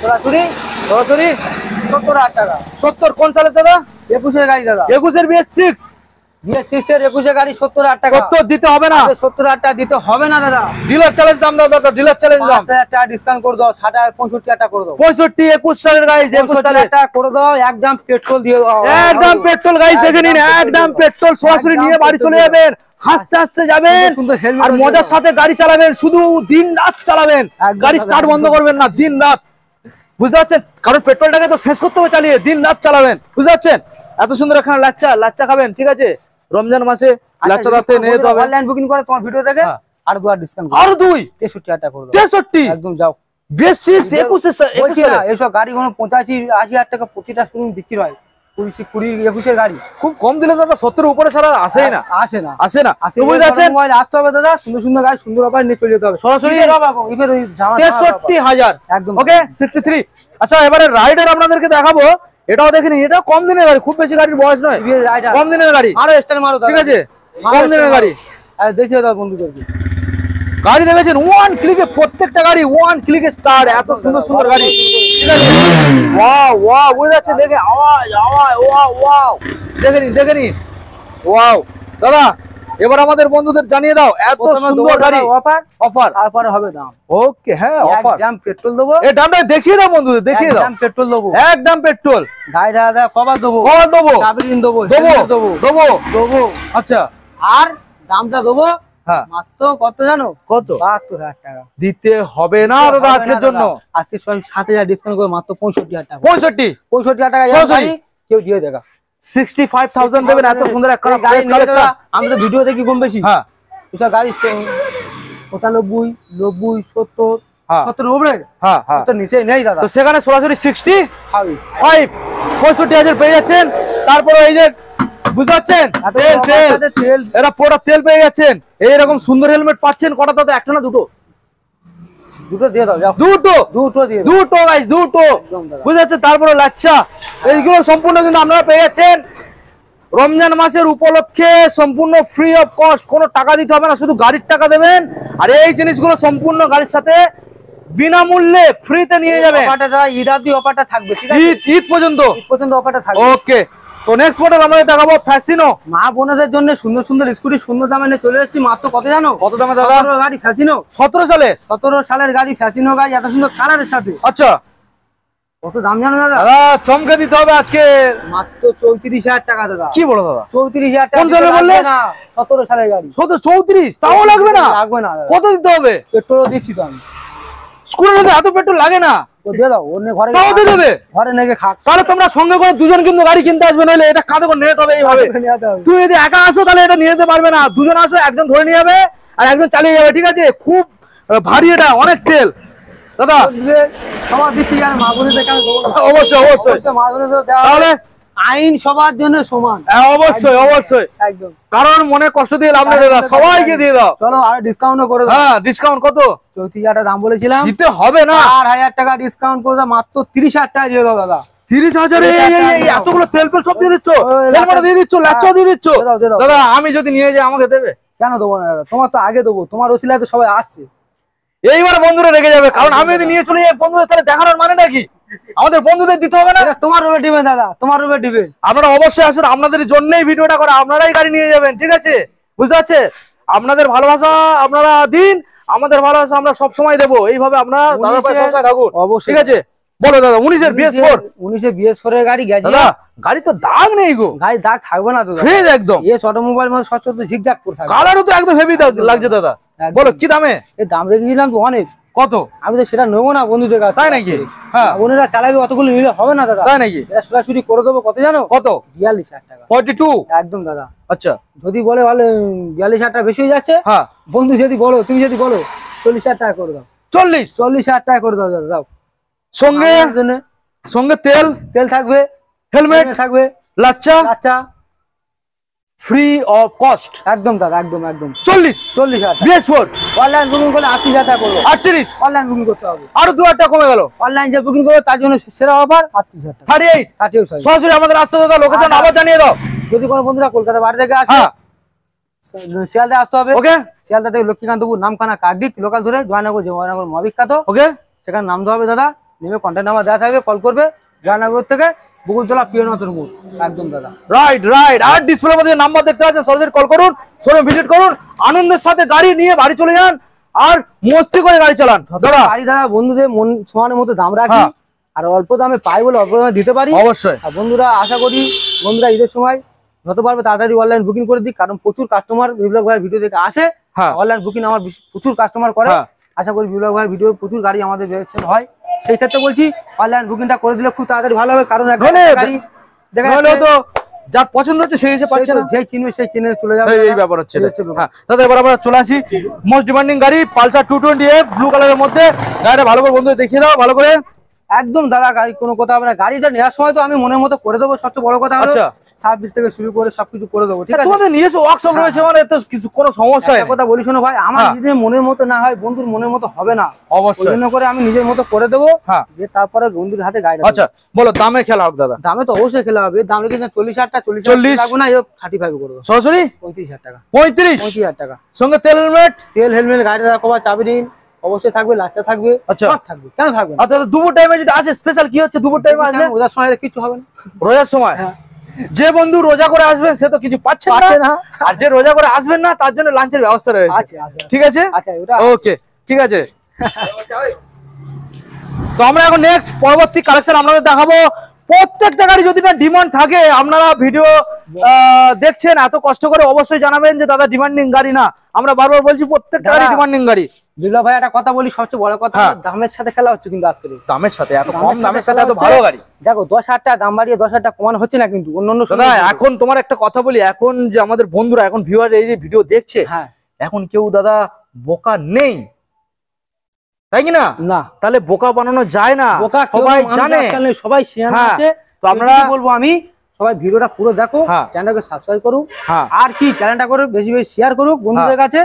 সরাসরি 70,000 টাকা। 70 কোন সালের দাদা? 21 এর গাড়ি দাদা। 21 এর BS6 এর 21 এর গাড়ি 70,000 টাকা। 70 দিতে হবে না? 70,000 টাকা দিতে হবে না দাদা। ডিলার চ্যালেঞ্জ দাম দাও দাদা, ডিলার চ্যালেঞ্জ দাম। 5,000 টাকা ডিসকাউন্ট করে দাও, 65,000 টাকা করে দাও। 65 21 সালের গাইস, 21 সালের টাকা করে দাও। একদম পেট্রোল দিয়ে দাও, একদম পেট্রোল গাইস। দেখে নিন একদম পেট্রোল, সরাসরি নিয়ে বাড়ি চলে যাবেন, হাসতে হাসতে যাবেন আর মজার সাথে গাড়ি চালাবেন। শুধু দিন রাত চালাবেন, গাড়ি স্টার্ট বন্ধ করবেন না, দিন রাত, বুঝতে পারছেন? কারণ পেট্রোলটাকে তো শেষ করতে হবে চালিয়ে, দিন রাত চালাবেন, বুঝতে পারছেন? এত সুন্দর এখানে লাচ্চা খাবেন, ঠিক আছে? রমজান মাসে লাচ্চা দাতে নিয়ে যেতে হবে। অনলাইন বুকিং করে তোমার ভিডিও দেখে আর 2 ডিসকাউন্ট আর 2 63,000 টাকা করে দাও। 63 একদম যাও। BS6 21 সালে এসব গাড়ি কোনো 85-80,000 টাকা প্রতিটা শুরু বিক্রি হয়। 20-21 গাড়ি। খুব কম দিলে দাদা 70 উপরে ছাড়া আসেই না, আসে না আসে না। আসে তো বুঝতে পারছেন, মোবাইল আসতে হবে দাদা, সুন্দর সুন্দর গাড়ি, সুন্দর অফার নিয়ে চলে যেতে হবে সরাসরি ইভের ওই 63,000 একদম। ওকে 63। আচ্ছা এবারে রাইডার আপনাদেরকে দেখাবো, এটাও দেখেন, এটা কম দিনের গাড়ি, খুব বেশি গাড়ির বয়স নয়, কম দিনের গাড়ি, আরো স্টার মারো দাদা, ঠিক আছে, কম দিনের গাড়ি। আর দেখিয়ে দাও বন্ধুদেরকে গাড়ি দেখেছেন ওয়ান ক্লিকে, প্রত্যেকটা গাড়ি ওয়ান ক্লিকে স্টার্ট, এত সুন্দর সুন্দর গাড়ি, ঠিক আছে। ওয়াও ওয়াও, বুঝে যাচ্ছে, দেখে আওয়াজ আওয়াজ, ওয়াও ওয়াও, দেখে নিন দেখে নিন, ওয়াও। দাদা এবার আমাদের বন্ধুদের জানিয়ে দাও, এত সুন্দর গাড়ি, অফার অফার, তারপরে হবে দাম। ওকে হ্যাঁ অফার, একদম পেট্রোল দেবো, এই দামটা দেখিয়ে দাও বন্ধুদের, দেখিয়ে দাও, একদম পেট্রোল দেবো, একদম পেট্রোল, গাড়ি দাদা কভার দেবো, কভার দেবো, চাবি রিং দেবো, দেবো হেলমেট দেবো দেবো, দেবো। আচ্ছা আর দামটা দেবো হ্যাঁ মাত্র কত জানো? কত? 72,000 টাকা। দিতে হবে না দাদা আজকের জন্য, আজকে সব 7,000 ডিসকাউন্ট করে মাত্র 65,000 টাকা। 65,000 টাকা সরাসরি কেউ দিয়ে দেখা 65,000 দেবেন, এত সুন্দর একটা গাড়ি ফ্রেশ কালেকশন। আমরা তো ভিডিও দেখি কম বেশি, হ্যাঁ এসব গাড়ি 95, 90, 70, হ্যাঁ 70 উপরে, হ্যাঁ হ্যাঁ, তো নিচে নেই দাদা। তো সেখানে সরাসরি 65 খাবি 65,000 পেয়ে যাচ্ছেন। তারপরে এই যে বুঝতে পারছেন, এত তেল তেল, সাথে তেল এরা পুরো তেল পেয়ে যাচ্ছেন, এইরকম সুন্দর হেলমেট পাচ্ছেন, কটা দাদা, একটা না দুটো? দুটো দিয়ে দাও, যাও দুটো, দুটো দিয়ে দাও। দুটো গাইস, দুটো, একদম দাদা। বুঝতে পারছেন। তারপরে লাচ্ছা, এইগুলো সম্পূর্ণ কিন্তু আপনারা পেয়ে যাচ্ছেন রমজান মাসের উপলক্ষে, সম্পূর্ণ ফ্রি অফ কস্ট, কোনো টাকা দিতে হবে না, শুধু গাড়ির টাকা দেবেন। আর এই জিনিসগুলো সম্পূর্ণ গাড়ির সাথে বিনামূল্যে ফ্রিতে নিয়ে যাবেন, অফারটা দাদা ঈদ অবধি অফারটা থাকবে, ঠিক আছে? ঈদ পর্যন্ত, ঈদ পর্যন্ত অফারটা থাকবে। ওকে। তো নেক্সট মডেল আমরা দেখাবো ফ্যাসিনো। মা বোনদের জন্য সুন্দর সুন্দর স্কুটি সুন্দর দামে নিয়ে চলে এসেছি, মাত্র কত জানো? কত দামে দাদা? 17 গাড়ি ফ্যাসিনো, 17 সালে, 17 সালের গাড়ি ফ্যাসিনো গাড়ি, এত সুন্দর কালারের সাথে। আচ্ছা কত দাম জানো দাদা? দাদা চমকে দিতে হবে আজকে, মাত্র 34,000 টাকা দাদা। কি বলো দাদা? 34,000 টাকা। কোন সালে বললে? 17 সালের গাড়ি। 34, তাও লাগবে না? লাগবে না দাদা। কত দিতে হবে? পেট্রোলও দিচ্ছি তো আমি। স্কুলে তো এত পেট্রোল লাগে না, তো দিয়ে দাও, অন্য ঘরে তাও দিয়ে দেবে? ঘরে নেগে খাক। তাহলে তোমরা সঙ্গে করে দুজন কিন্তু গাড়ি কিনতে আসবে, নাহলে এটা কাঁধে করে নিয়ে যেতে হবে এইভাবে। তুই যদি একা আসো তাহলে এটা নিয়ে যেতে পারবে না, দুজন আসো, একজন ধরে নিয়ে যাবে আর একজন চালিয়ে যাবে, ঠিক আছে? খুব ভারী, এটা অনেক তেল দাদা। সবার দিচ্ছি জানো, মা বোনদের কেন দেবো না? অবশ্যই অবশ্যই, অবশ্যই মা বোনদের দেওয়া হবে। তাহলে আইন সবার জন্য সমান, হ্যাঁ, অবশ্যই অবশ্যই, একদম। কারণ মনে কষ্ট দিয়ে লাভ নেই দাদা, সবাইকে দিয়ে দাও। চলো আর ডিসকাউন্টও করে দাও। হ্যাঁ ডিসকাউন্ট কত? 34,000 টাকা দাম বলেছিলাম, দিতে হবে না, 4,000 টাকা ডিসকাউন্ট করে দাও, মাত্র 30,000 টাকা দিয়ে দাও দাদা। 30,000 এতগুলো তেল পেল সব দিয়ে দিচ্ছ, ওই হেলমেট দিয়ে দিচ্ছ, লাচ্চাও দিয়ে দিচ্ছ। দিয়ে দাও, দিয়ে দাও। দাদা আমি যদি নিয়ে যাই আমাকে দেবে? কেন দেবো না দাদা, তোমার তো আগে দেবো, তোমার ওসিলায় তো সবাই আসছে। এইবার বন্ধুরা রেগে যাবে, কারণ আমি যদি নিয়ে চলে যাই বন্ধুদের, তাহলে দেখানোর মানে নাকি আমাদের বন্ধুদের দিতে হবে না? এটা তোমার রূপে দিবেন দাদা, তোমার রূপে দিবেন। আপনারা অবশ্যই আসুন, আপনাদের জন্যই ভিডিওটা করা, আপনারাই গাড়ি নিয়ে যাবেন, ঠিক আছে? বুঝতে পারছে? আপনাদের ভালোবাসা আপনারা দিন, আমাদের ভালোবাসা আমরা সব সময় দেবো, এইভাবে আপনারা দাদা ভাই সবসময় থাকুন, অবশ্যই। ঠিক আছে? বলো দাদা, 19-এর BS4, 19-এর BS4 এর গাড়ি গেছে দাদা গাড়ি তো দাগ নেই গো, গাড়ি দাগ থাকবে না তো দাদা। ফ্রেশ একদম, এ অটোমোবাইল মধ্যে সচরাচর ঝিকঝাক করে থাকে। কালারও তো একদম হেভি লাগছে দাদা। একদম। বলো কি দামে? এর দাম রেখেছিলাম তো অনেক, কত? আমি তো সেটা নেবো না বন্ধুদের কাছে। তাই নাকি? হ্যাঁ বোনেরা চালাবে, অতগুলো নিলে হবে না দাদা। তাই নাকি? এটা সরাসরি করে দেবো, কত জানো? কত? 42,000 টাকা। 42, একদম দাদা। আচ্ছা যদি বলে ভালো 42,000 টাকা বেশি হয়ে যাচ্ছে, হ্যাঁ বন্ধু যদি বলো, তুমি যদি বলো 40,000 টাকা করে দাও, 40, 40,000 টাকা করে দাও দাদা, দাও। সঙ্গে আমার জন্য সঙ্গে তেল, তেল থাকবে, হেলমেট হেলমেট থাকবে, লাচ্চা, আচ্ছা ফ্রি অফ কস্ট। একদম দাদা, একদম একদম। 40 40,000 টাকা। BS4, অনলাইন বুকিং করলে 38,000 টাকা করবো। 38, অনলাইন বুকিং করতে হবে, আরো 2,000 টাকা কমে গেল, অনলাইন যে বুকিং করবে তার জন্য সেরা অফার 38,000 টাকা। 38। 38,000। সরাসরি আমাদের আসতে দাদা, লোকেশন আবার জানিয়ে দাও। যদি কোনো বন্ধুরা কলকাতা বাড়ি থেকে আসে, হ্যাঁ শিয়ালদা আসতে হবে। ওকে শিয়ালদা থেকে লক্ষ্মীকান্তপুর নামখানা কাকদ্বীপ লোকাল ধরে জয়নগর, যে জয়নগর মহাবিখ্যাত, ওকে, সেখানে নামতে হবে দাদা। নেমে কন্ট্যাক্ট নাম্বার দেওয়া থাকবে, কল করবে। জয়নগর থেকে বকুলতলা পিয়নতর মোড়, একদম দাদা। Right right. আর ডিসপ্লের মধ্যে নাম্বার দেখতে আছে, সরাসরি কল করুন, শোরুম ভিজিট করুন, আনন্দের সাথে গাড়ি নিয়ে বাড়ি চলে যান আর মস্তি করে গাড়ি চালান দাদা। গাড়ি দাদা বন্ধুদের মন সমানের মতো দাম রাখি, হ্যাঁ। আর অল্প দামে পাই বলে অল্প দামে দিতে পারি। অবশ্যই আর বন্ধুরা আশা করি বন্ধুরা ঈদের সময় যত পারবে তাড়াতাড়ি অনলাইন বুকিং করে দিক, কারণ প্রচুর কাস্টমার বিপ্লব ভাইয়ের ভিডিও দেখে আসে। হ্যাঁ অনলাইন বুকিং আমার প্রচুর কাস্টমার করে। হ্যাঁ। আশা করি বিপ্লব ভাইয়ের ভিডিও প্রচুর গাড়ি আমাদের বেশি হয়, সেই ক্ষেত্রে বলছি অনলাইন বুকিংটা করে দিলে খুব তাড়াতাড়ি ভালো হবে। কারণ একটা গাড়ি দেখা নইলে তো যার পছন্দ হচ্ছে সেই এসে পাচ্ছে না, যে চিনবে সেই কিনে চলে যাবে, এই ব্যাপার হচ্ছে। এই হচ্ছে ব্যাপার। হ্যাঁ দাদা, এবার আমরা চলে আসি মোস্ট ডিমান্ডিং গাড়ি পালসার 220F ব্লু কালারের মধ্যে। গাড়িটা ভালো করে বন্ধুদের দেখিয়ে দাও ভালো করে। একদম দাদা গাড়ি কোনো কথা হবে না, গাড়িটা নেওয়ার সময় তো আমি মনের মতো করে দেবো, সবচেয়ে বড় কথা হলো আচ্ছা সার্ভিস থেকে শুরু করে সবকিছু করে দেবো, ঠিক আছে? তোমাদের নিজস্ব ওয়ার্কশপ রয়েছে মানে তো কিছু কোনো সমস্যা একটা কথা বলি শোনো ভাই, আমার হ্যাঁ। যদি মনের মতো না হয় বন্ধুর মনের মতো হবে না, ওই অবশ্যই। জন্য করে আমি নিজের মতো করে দেবো, হ্যাঁ যে তারপরে বন্ধুর হাতে গাড়ি। আচ্ছা বলো দামে খেলা হোক দাদা। দামে তো অবশ্যই খেলা হবে, দাম রেখেছি 40,000 টাকা, 40 40 লাগবে না, 35 করে দেবো, সরাসরি 35,000 টাকা, 35 35,000 টাকা। সঙ্গে তেল হেলমেট। তেল হেলমেট গাড়িটা কভার চাবি রিং অবশ্যই থাকবে, লাচটা থাকবে, আচ্ছা। সব থাকবে, কেন থাকবে না? আচ্ছা দুপুর টাইমে যদি আসে স্পেশাল কি হচ্ছে দুপুর টাইমে আসলে? ওটার সময় কিছু হবে না, রোজার সময় হ্যাঁ। যে বন্ধু রোজা করে আসবেন সে তো কিছু পাচ্ছে পাচ্ছে না, না। আর যে রোজা করে আসবেন না তার জন্য লাঞ্চের ব্যবস্থা রয়েছে। আচ্ছা আচ্ছা ঠিক আছে আচ্ছা, ওটা ওকে ঠিক আছে। তো আমরা এখন নেক্সট পরবর্তী কালেকশন আপনাদের দেখাবো। প্রত্যেকটা গাড়ি যদি না ডিমান্ড থাকে, আপনারা ভিডিও দেখছেন এত কষ্ট করে, অবশ্যই জানাবেন যে দাদা ডিমান্ডিং গাড়ি না। আমরা বারবার বলছি প্রত্যেকটা গাড়ি দাদা, ডিমান্ডিং গাড়ি। বিপ্লব ভাই একটা কথা বলি, সবচেয়ে বড় কথা হ্যাঁ। হলো দামের সাথে খেলা হচ্ছে কিন্তু আজকে। দামের সাথে এত কম দামের সাথে এত ভালো গাড়ি। দেখো 10,000 টাকা দাম বাড়িয়ে 10,000 টাকা কমানো হচ্ছে না কিন্তু অন্য দাদা এখন তোমার একটা কথা বলি, এখন যে আমাদের বন্ধুরা এখন ভিউয়ার এই যে ভিডিও দেখছে, হ্যাঁ এখন কেউ দাদা বোকা নেই, তাই কি না? না, তাহলে বোকা বানানো যায় না, বোকা সবাই জানে। সবাই শিয়ান হ্যাঁ, আছে। তো আমরা বলবো আমি সবাই ভিডিওটা পুরো দেখো, হ্যাঁ। চ্যানেলটাকে সাবস্ক্রাইব করুক, হ্যাঁ আর কি চ্যানেলটা করে বেশি বেশি শেয়ার করুক বন্ধুদের কাছে,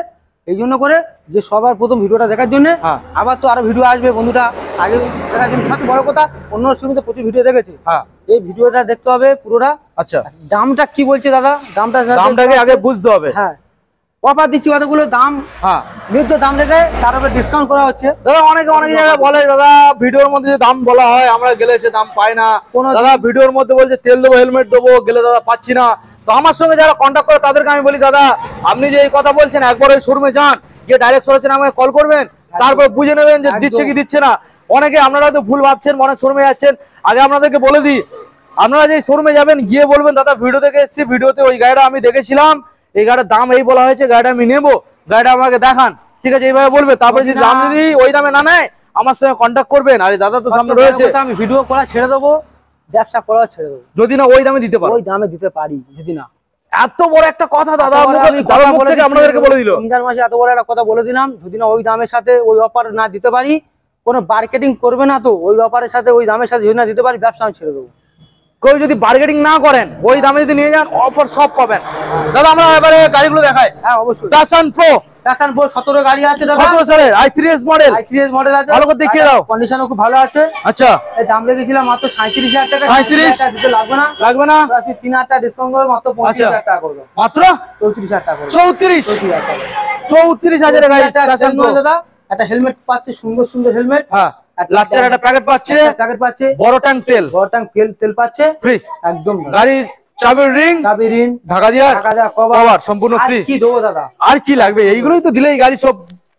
এই জন্য করে যে সবার প্রথম ভিডিওটা দেখার জন্য। হ্যাঁ। আবার তো আরো ভিডিও আসবে বন্ধুটা আগে দেখার জন্য, সবচেয়ে বড় কথা অন্য সময় তো প্রচুর ভিডিও দেখেছে, হ্যাঁ এই ভিডিওটা দেখতে হবে পুরোটা। আচ্ছা দামটা কি বলছে দাদা, দামটাকে আগে বুঝতে হবে। হ্যাঁ অফার দিচ্ছি, কতগুলো দাম হ্যাঁ নির্দিষ্ট দাম রেখে তার উপরে ডিসকাউন্ট করা হচ্ছে। দাদা অনেক জায়গায় বলে দাদা ভিডিওর মধ্যে যে দাম বলা হয় আমরা গেলে সে দাম পাই না, দাদা ভিডিওর মধ্যে বলছে তেল দেবো হেলমেট দেবো, গেলে দাদা পাচ্ছি না। তো আমার সঙ্গে যারা কন্ট্যাক্ট করে তাদেরকে আমি বলি দাদা আপনি যে এই কথা বলছেন একবার ওই শোরুমে যান, গিয়ে ডাইরেক্ট সরাসরি আমাকে কল করবেন, তারপর বুঝে নেবেন যে দিচ্ছে কি দিচ্ছে না। অনেকে আপনারা তো ভুল ভাবছেন, অনেক শোরুমে যাচ্ছেন, আগে আপনাদেরকে বলে দিই আপনারা যে শোরুমে যাবেন গিয়ে বলবেন দাদা ভিডিও দেখে এসেছি, ভিডিওতে ওই গাড়িটা আমি দেখেছিলাম, এই গাড়ির দাম এই বলা হয়েছে, গাড়িটা আমি নেবো, গাড়িটা আমাকে দেখান, ঠিক আছে এইভাবে বলবে। তারপরে যদি দাম যদি ওই দামে না নেয় আমার সঙ্গে কন্ট্যাক্ট করবেন, আরে দাদা তো সামনে রয়েছে, আমি ভিডিও করা ছেড়ে দেবো, ব্যবসা করা ছেড়ে দেবো, যদি না ওই দামে দিতে পারো। ওই দামে দিতে পারি যদি না। এত বড় একটা কথা দাদা আপনাদেরকে বলে দিল, রমজান মাসে এত বড় একটা কথা বলে দিলাম, যদি না ওই দামের সাথে ওই অফার না দিতে পারি, কোনো মার্কেটিং করবে না, তো ওই অফারের সাথে ওই দামের সাথে যদি না দিতে পারি ব্যবসা আমি ছেড়ে দেবো। কেউ যদি বার্গেটিং না করেন ওই দামে যদি নিয়ে যান অফার সব পাবেন। দাদা আমরা এবারে গাড়িগুলো দেখাই। হ্যাঁ অবশ্যই, প্যাশন প্রো প্যাশন প্রো 17 গাড়ি আছে দাদা, 17 সালের i3s মডেল, i3s মডেল আছে, ভালো করে দেখিয়ে দাও, কন্ডিশনও খুব ভালো আছে। আচ্ছা এই দাম রেখেছিলাম মাত্র 37,000 টাকা, 37 দিতে লাগবে না, লাগবে না, আপনি 3,000 টাকা ডিসকাউন্ট করে মাত্র 35,000 টাকা করবেন, মাত্র 34,000 টাকা করবেন, 34,000 গাড়ি প্যাশন প্রো। দাদা একটা হেলমেট পাচ্ছে, সুন্দর সুন্দর হেলমেট, হ্যাঁ লাচ্চার একটা প্যাকেট পাচ্ছে, প্যাকেট পাচ্ছে, বড় ট্যাঙ্ক তেল, বড় ট্যাঙ্ক তেল পাচ্ছে ফ্রি, একদম, গাড়ির চাবির রিং, চাবি রিং, ঢাকা দিয়া কভার সম্পূর্ণ ফ্রি। কি দেবো দাদা, আর কি লাগবে? এইগুলোই তো দিলেই গাড়ি সব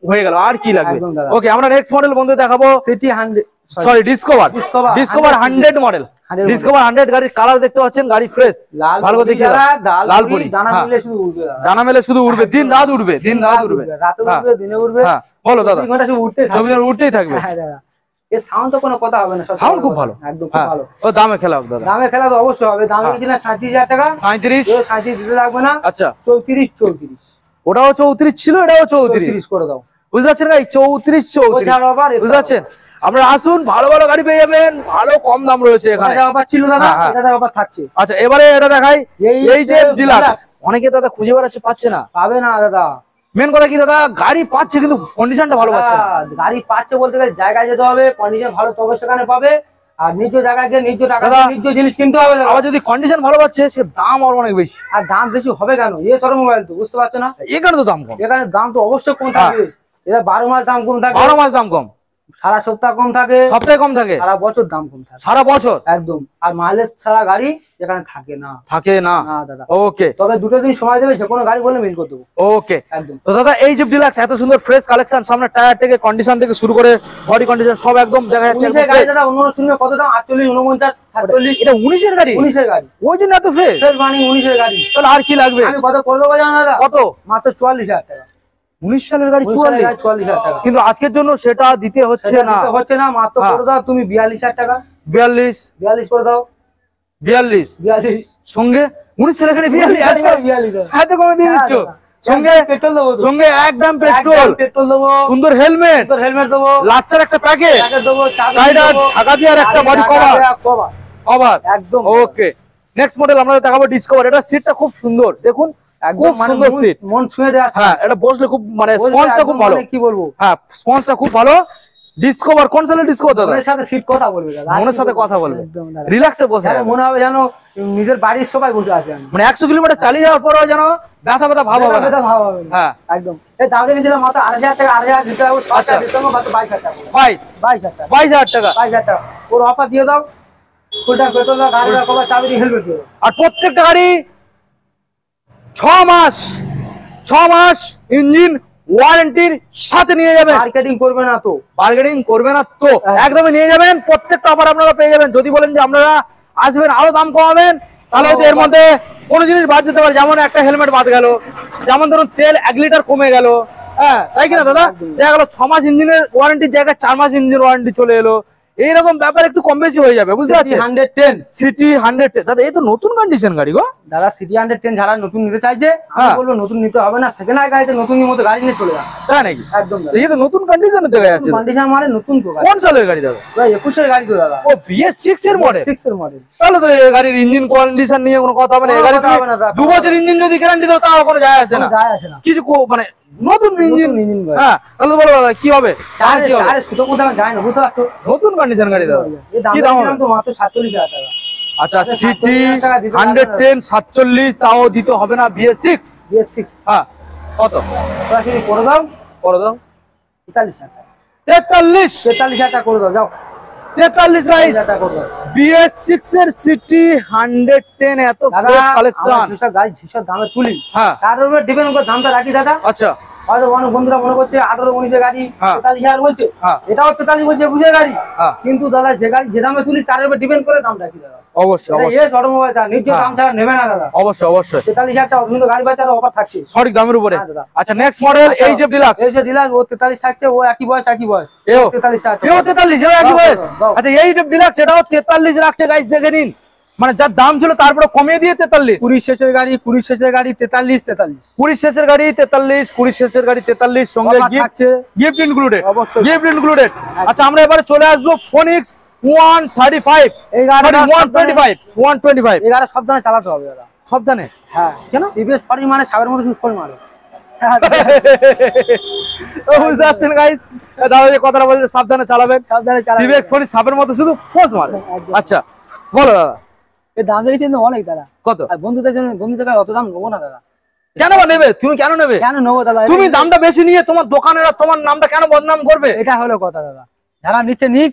হয়ে গেল, আর কি লাগবে? একদম দাদা। ওকে আমরা নেক্সট মডেল বন্ধু দেখাবো, city 100 sorry discover, discover discover 100 model, 100 discover 100 গাড়ির কালার দেখতে পাচ্ছেন, গাড়ি ফ্রেশ, লাল ভালো করে দেখিয়ে দাও, লাল পরি, দানা হ্যাঁ। মিলে শুধু উঠবে দাদা, দানা মেলে শুধু উড়বে, দিন রাত উড়বে, দিন রাত উড়বে, রাতে হ্যাঁ। উঠবে, দিনে উঠবে, হ্যাঁ বলো দাদা, 24 ঘন্টা শুধু উঠতেই থাকবে। 24 উঠতেই থাকবে। হ্যাঁ দাদা, এর সাউন্ড তো কোনো কথা হবে না, সাউন্ড খুব ভালো, একদম খুব হ্যাঁ। ভালো। ও দামে খেলা হোক দাদা, দামে খেলা তো অবশ্যই হবে, দাম রেখেছিলাম 37,000 টাকা, 37, 37 দিতে লাগবে না, আচ্ছা 34 ওটাও 34 ছিল, এটাও 34, করে দাও, বুঝতে পারছেন ভাই? 34 ওইটার আবার বুঝতে পারছেন? আপনারা আসুন, ভালো ভালো গাড়ি পেয়ে যাবেন, ভালো কম দাম রয়েছে এখানে। এটা অফার ছিল দাদা, হ্যাঁ, হ্যাঁ। এটা অফার থাকছে, আচ্ছা এবারে এটা দেখাই, এই যে ডিলাক্স, ডিলাক্স। অনেকে দাদা খুঁজে বেড়াচ্ছে পাচ্ছে না, পাবে না দাদা, মেন কথা কি দাদা গাড়ি পাচ্ছে কিন্তু কন্ডিশনটা ভালো পাচ্ছে না। গাড়ি পাচ্ছে বলতে গেলে জায়গায় যেতে হবে, কন্ডিশন ভালো তবে সেখানে পাবে, আর নিজ জায়গায় গিয়ে নিজ টাকা দাদা, নিজ জিনিস কিনতে হবে দাদা। আবার যদি কন্ডিশন ভালো পাচ্ছে সে দাম আর অনেক বেশি, আর দাম বেশি হবে কেন, এ সর মোবাইল তো বুঝতে পারছো না, এখানে তো দাম কম, এখানে দাম তো অবশ্যই কম থাকবে, এটা 12 মাস দাম কম থাকে, 12 মাস দাম কম, সারা সপ্তাহ কম থাকে, সপ্তাহে কম থাকে, সারা বছর দাম কম থাকে, সারা বছর একদম। আর মাইলেজ ছাড়া গাড়ি এখানে থাকে না, থাকে না। না দাদা, ওকে তবে 2 দিন সময় দেবে, যে কোনো গাড়ি বলে মিল করে দেবো, ওকে। একদম। তো দাদা এই যে ডিলাক্স এত সুন্দর ফ্রেশ কালেকশন, সামনে টায়ার থেকে কন্ডিশন থেকে শুরু করে বডি কন্ডিশন সব একদম দেখা যাচ্ছে, 19 এর গাড়ি দাদা, অন্য শুনবে কত দাম, 48, 49, 47, এটা 19 এর গাড়ি, 19 এর গাড়ি, ওই জন্য এত ফ্রেশ, ফ্রেশ বানি 19 এর গাড়ি। তাহলে আর কি লাগবে? আমি কত করে দেবো জানো দাদা, কত? মাত্র 44,000 টাকা, 19 সালের গাড়ি 44, 44,000 টাকা, কিন্তু আজকের জন্য সেটা দিতে হচ্ছে সেটা না, দিতে হচ্ছে না, মাত্র হ্যাঁ। করে দাও তুমি 42,000 টাকা, 42 42 করে দাও, 42 42 সঙ্গে 19 সালের গাড়ি 42 42 এত কমে দিয়ে হ্যাঁ দিচ্ছ, দাদা। সঙ্গে পেট্রোল দেবো তো। সঙ্গে একদম পেট্রোল, পেট্রোল দেবো, সুন্দর হেলমেট, হেলমেট দেবো, লাচ্চার একটা প্যাকেট, প্যাকেট দেবো, চাবি গাড়িটা দেবো, ঢাকা দিয়ে আর একটা বডি কভার কভার কভার একদম। ওকে, নেক্সট মডেল আমরা দেখাবো ডিসকভার। এটা সিটটা খুব সুন্দর, দেখুন একদম খুব মানে সুন্দর সিট। মন ছুঁয়ে দেওয়া। হ্যাঁ, এটা বসলে খুব মানে স্পঞ্জটা খুব ভালো। কি বলবো, হ্যাঁ, স্পঞ্জটা খুব ভালো। ডিসকভার কোন সালের ডিসকভার দাদা? মনের সাথে সিট কথা বলবে দাদা, মনের সাথে কথা বলবে, একদম দাদা। রিল্যাক্সে বসে যেন মনে হবে যেন নিজের বাড়ির সবাই বসে আছে, মানে 100 কিলোমিটার চালিয়ে যাওয়ার পরেও যেন ব্যথা ব্যথা ভাব হবে না। ভাব হবে না। হ্যাঁ একদম। এই দাম রেখেছিলাম মাত্র 8,000 টাকা, 8,000 দিতে হবে, আচ্ছা। দিতে হবে মাত্র 22,000 টাকা, 22,000 টাকা, 22,000 টাকা। 22,000 টাকা ওর অফার দিয়ে দাও। ফুলটা পেট্রোল দাও, গাড়িটা কভার, চাবি দিয়ে হেলমেট দিয়ে দাও। আর প্রত্যেকটা গাড়ি 6 মাস 6 মাস ইঞ্জিন ওয়ারেন্টির সাথে নিয়ে যাবেন। মার্কেটিং করবে না তো, বার্গেনিং করবে না তো, একদমই নিয়ে যাবেন। প্রত্যেকটা অফার আপনারা পেয়ে যাবেন। যদি বলেন যে আপনারা আসবেন আরো দাম কমাবেন, তাহলে হয়তো এর মধ্যে কোনো জিনিস বাদ যেতে পারে, যেমন একটা হেলমেট বাদ গেল, যেমন ধরুন তেল 1 লিটার কমে গেল। হ্যাঁ, তাই কিনা দাদা? দেখা গেল 6 মাস ইঞ্জিনের ওয়ারেন্টির জায়গায় 4 মাস ইঞ্জিন ওয়ারেন্টি চলে এলো। এইরকম ব্যাপার একটু কম বেশি হয়ে যাবে, বুঝতে পারছেন? 110 সিটি 100 দাদা, এই তো নতুন কন্ডিশন গাড়ি গো দাদা। সিটি 110 যারা নতুন নিতে চাইছে, আমি হ্যাঁ। বলবো নতুন নিতে হবে না, সেকেন্ড হ্যান্ড গাড়িতে নতুন মতো গাড়ি নিয়ে চলে যাবে। তাই নাকি? একদম দাদা। এই তো নতুন কন্ডিশনে দেখা যাচ্ছে। কন্ডিশন মানে নতুন তো গাড়ি। কোন সালের গাড়ি দাদা? ভাই 21 এর গাড়ি তো দাদা। ও BS6 এর মডেল। 6 এর মডেল। তাহলে তো এই গাড়ির ইঞ্জিন কন্ডিশন নিয়ে কোনো কথা হবে না। এই গাড়ি কথা হবে না দাদা। 2 বছর ইঞ্জিন যদি গ্যারান্টি দাও তাও কোনো যায় আসে না, যায় আসে না। কিছু মানে নতুন ইঞ্জিন। নতুন ইঞ্জিন গাড়ি। হ্যাঁ, তাহলে বলো দাদা কি হবে? দাম কি হবে? আরে সুতো কোথাও যায় না, বুঝতে পারছো? নতুন কন্ডিশন গাড়ি দাদা, এই দাম কি দাম হবে? দিলাম তো মাত্র 47,000 টাকা। আচ্ছা, আচ্ছা, সিটি 47,000 দিতে 110 47 তাও দিতে হবে না BS6। BS6 হ্যাঁ, কত সরাসরি করে দাও, করে দাও? 43,000 টাকা। 43 43,000 টাকা করে দাও, যাও 43 গাইস। 43,000 টাকা করে দাও। BS6 এর সিটি 110 এত ফ্রেশ কালেকশন। যেসব গাড়ি যেসব দামে তুলি, হ্যাঁ, তার উপর ডিপেন্ড করে দামটা রাখি দাদা। আচ্ছা হয়তো অনেক বন্ধুরা মনে করছে 18-19 গাড়ি হ্যাঁ। 43,000 বলছে, হ্যাঁ। এটাও 43 বলছে 21 গাড়ি, হ্যাঁ, কিন্তু দাদা যে গাড়ি যে দামে তুলি তার উপর ডিপেন্ড করে দাম রাখি দাদা। অবশ্যই এটা অবশ্যই এস অটোমোবাইল তার নিজ হ্যাঁ। দাম ছাড়া নেবে না দাদা। অবশ্যই অবশ্যই 43,000 টাকা অন্য গাড়ি বাজারে অফার থাকছে সঠিক দামের উপরে। হ্যাঁ দাদা। আচ্ছা, নেক্সট মডেল HF ডিলাক্স। এই যে ডিলাক্স ও 43 থাকছে, ও একই বয়স একই বয়স, এও 43,000 টাকা। এও 43, এও একই দাও, বয়স। দাও, দাও। আচ্ছা, HF ডিলাক্স এটাও 43 রাখছে গাইস, দেখে নিন। মানে যার দাম ছিল তারপরে কমিয়ে দিয়ে 43। 20 শেষের গাড়ি 20 শেষের গাড়ি 43 20 শেষের গাড়ি 43, 20 শেষের গাড়ি 43, সঙ্গে অফার গিফট থাকছে গিফট ইনক্লুডেড। অবশ্যই। Gift included. আচ্ছা, আমরা এবারে চলে আসবো ফোনিক্স 135। এই গাড়িটা 125 125 এই গাড়ি সাবধানে চালাতে হবে দাদা। সাবধানে। হ্যাঁ, কেন? টিভিএস ফরি মানে সাবের মতো শুধু ফোন মারে। বুঝতে পারছেন গাইস, দাদা যে কথাটা বলছে সাবধানে চালাবেন। সাবধানে চালাতে টিভিএক্স ফোন সাপের মতো শুধু ফোর্স মারে। একদম। আচ্ছা, বলো দাদা এই দাম দেখেছেন তো অনেক দাদা। কত? আর বন্ধুদের জন্য বন্ধুদের কাছে অত দাম নেবো না দাদা। কেন বা নেবে? তুমি কেন নেবে? কেন নেবো দাদা? তুমি দামটা বেশি নিয়ে তোমার দোকানের আর তোমার নামটা কেন বদনাম করবে? এটা হলো কথা দাদা। যারা নিচে নিক,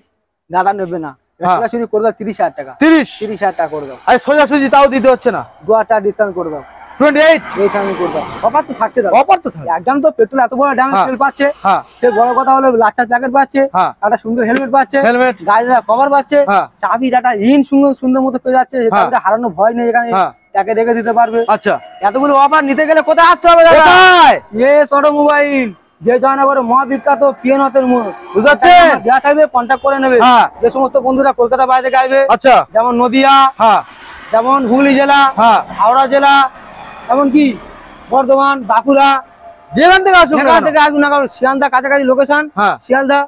দাদা নেবে না। হ্যাঁ। সরাসরি করে দাও 30,000 টাকা। 30 টাকা করে দাও। আরে সোজাসুজি তাও দিতে হচ্ছে না। 2,000 টাকা ডিসকাউন্ট করে দাও। 28 এইখানে করে দাও। অফার তো থাকছে দাদা। অফার তো থাকে। একদম তো পেট্রোল এত বড় দামে হ্যাঁ। তেল পাচ্ছে। হ্যাঁ, সে বড় কথা হলো লাচ্চার প্যাকেট পাচ্ছে, হ্যাঁ। একটা সুন্দর হেলমেট পাচ্ছে, হেলমেট, গাড়িটা কভার পাচ্ছে, হ্যাঁ। চাবি ডাটা ইন সুন্দর সুন্দর মতো পেয়ে যাচ্ছে, হ্যাঁ। চাবিটা হারানো ভয় নেই, এখানে হ্যাঁ। ট্যাগে রেখে দিতে পারবে। আচ্ছা, এতগুলো অফার নিতে গেলে কোথায় আসতে হবে দাদা? কোথায়? ইয়েস অটোমোবাইল, যে জয়নগরের মহাবিখ্যাত পিএনতের মোড়। বুঝতে পারছেন? দেওয়া থাকবে, কন্ট্যাক্ট করে নেবে। হ্যাঁ। যে সমস্ত বন্ধুরা কলকাতা বাইরে থেকে আসবে, আচ্ছা, যেমন নদিয়া, হ্যাঁ, যেমন হুগলি জেলা, হ্যাঁ, হাওড়া জেলা, এমনকি বর্ধমান, বাঁকুড়া, যেখান থেকে আসুক না যেখান কেন। থেকে আসুন না কারণ শিয়ালদা কাছাকাছি লোকেশন। হ্যাঁ। শিয়ালদা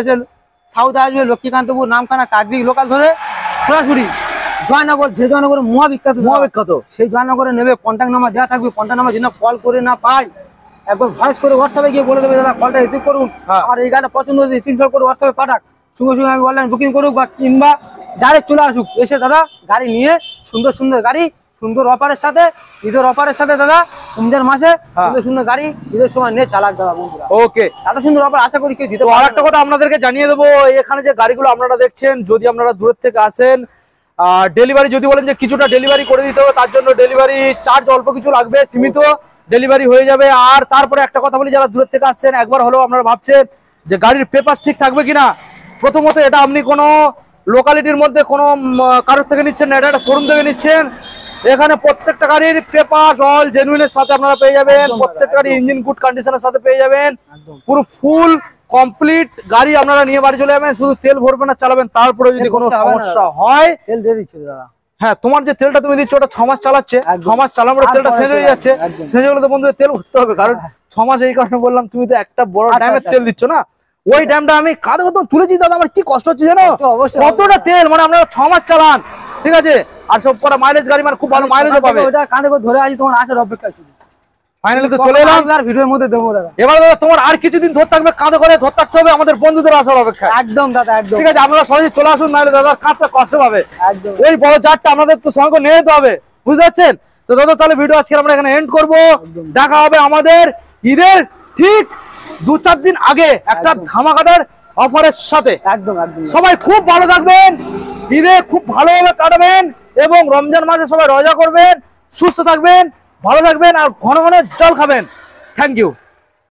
এসে সাউথ আসবে, লক্ষ্মীকান্তপুর, নামখানা, কাকদ্বীপ লোকাল ধরে সরাসরি জয়নগর, যে জয়নগরের মহাবিখ্যাত মহাবিখ্যাত। সেই জয়নগরে নেবে। কন্ট্যাক্ট নাম্বার দেওয়া থাকবে, কন্ট্যাক্ট নাম্বার যেন কল করে না পাই, একবার ভয়েস করে হোয়াটসঅ্যাপে গিয়ে বলে দেবে দাদা কলটা রিসিভ করুন, হ্যাঁ। আর এই গাড়িটা পছন্দ হয়েছে স্ক্রিনশট করে হোয়াটসঅ্যাপে পাঠাক, সঙ্গে সঙ্গে আমি অনলাইন বুকিং করুক বা কিংবা ডাইরেক্ট চলে আসুক। এসে দাদা গাড়ি নিয়ে সুন্দর সুন্দর গাড়ি, সুন্দর অফারের সাথে, ঈদের অফারের সাথে দাদা, রমজান মাসে হ্যাঁ। সুন্দর সুন্দর গাড়ি ঈদের সময় নিয়ে চালাক দাদা বন্ধুরা। ওকে, এত সুন্দর অফার আশা করি কেউ দিতে তো পারবে আরেকটা না। কথা আপনাদেরকে জানিয়ে দেবো, এখানে যে গাড়িগুলো আপনারা দেখছেন, যদি আপনারা দূরের থেকে আসেন, ডেলিভারি যদি বলেন যে কিছুটা ডেলিভারি করে দিতে হবে, তার জন্য ডেলিভারি চার্জ অল্প কিছু লাগবে, সীমিত ডেলিভারি হয়ে যাবে। আর তারপরে একটা কথা বলি, যারা দূরের থেকে আসছেন, একবার হলেও আপনারা ভাবছেন যে গাড়ির পেপার ঠিক থাকবে কিনা। প্রথমত এটা আপনি কোনো লোকালিটির মধ্যে কোনো কারোর থেকে নিচ্ছেন না, এটা একটা শোরুম থেকে নিচ্ছেন। এখানে প্রত্যেকটা গাড়ির পেপার অল জেনুইনের সাথে আপনারা পেয়ে যাবেন, একদম প্রত্যেকটা গাড়ি একদম। ইঞ্জিন গুড কন্ডিশনের সাথে পেয়ে যাবেন, একদম। পুরো ফুল কমপ্লিট গাড়ি আপনারা নিয়ে বাড়ি চলে যাবেন, শুধু তেল ভরবেন আর চালাবেন। তারপরে যদি তেল কোনো ভরতে হবে না সমস্যা দাদা। হয়, তেল দিয়ে দিচ্ছে দাদা। হ্যাঁ, তোমার যে তেলটা তুমি দিচ্ছ ওটা 6 মাস চালাচ্ছে, একদম। 6 মাস চালানোর পরে তেলটা তারপরে শেষ হয়ে তেল যাচ্ছে, একদম। শেষ হলে তো বন্ধুদের তেল ভরতে হবে, কারণ 6 মাস এই কারণে বললাম, তুমি তো একটা বড় আচ্ছা, ড্যামের আচ্ছা। তেল দিচ্ছ না, ওই ড্যামটা আমি কাঁধে কত তুলেছি দাদা, আমার কি কষ্ট হচ্ছে জানো, তো অবশ্যই কতটা তেল, মানে আপনারা 6 মাস চালান, ঠিক আছে, আর সব করা মাইলেজ গাড়ি, মানে খুব ভালো মাইলেজও পাবে। ওটা কাঁধে করে ধরে আছি, তোমার আসার অপেক্ষা শুধু। ফাইনালি তো চলে এলাম, আর ভিডিওর মধ্যে দেবো দাদা। এবার দাদা তোমার আর কিছুদিন ধরে থাকবে, কাঁধে করে ধরে থাকতে হবে আমাদের বন্ধুদের আসার অপেক্ষা, একদম দাদা, একদম ঠিক আছে, আপনারা সহজে চলে আসুন, নাহলে দাদা কাঁধটা কষ্ট পাবে, একদম। ওই বড় জারটা আপনাদের তো সঙ্গে নিয়ে যেতে হবে, বুঝতে পারছেন? তো দাদা তাহলে ভিডিও আজকে আমরা এখানে এন্ড করব, দেখা হবে আমাদের ঈদের ঠিক 2-4 দিন আগে একটা একদম। ধামাকাদার অফারের সাথে। একদম একদম সবাই খুব ভালো থাকবেন, ঈদে খুব ভালোভাবে কাটাবেন, এবং রমজান মাসে সবাই রোজা করবেন, সুস্থ থাকবেন, ভালো থাকবেন, আর ঘন ঘন জল খাবেন। Thank you.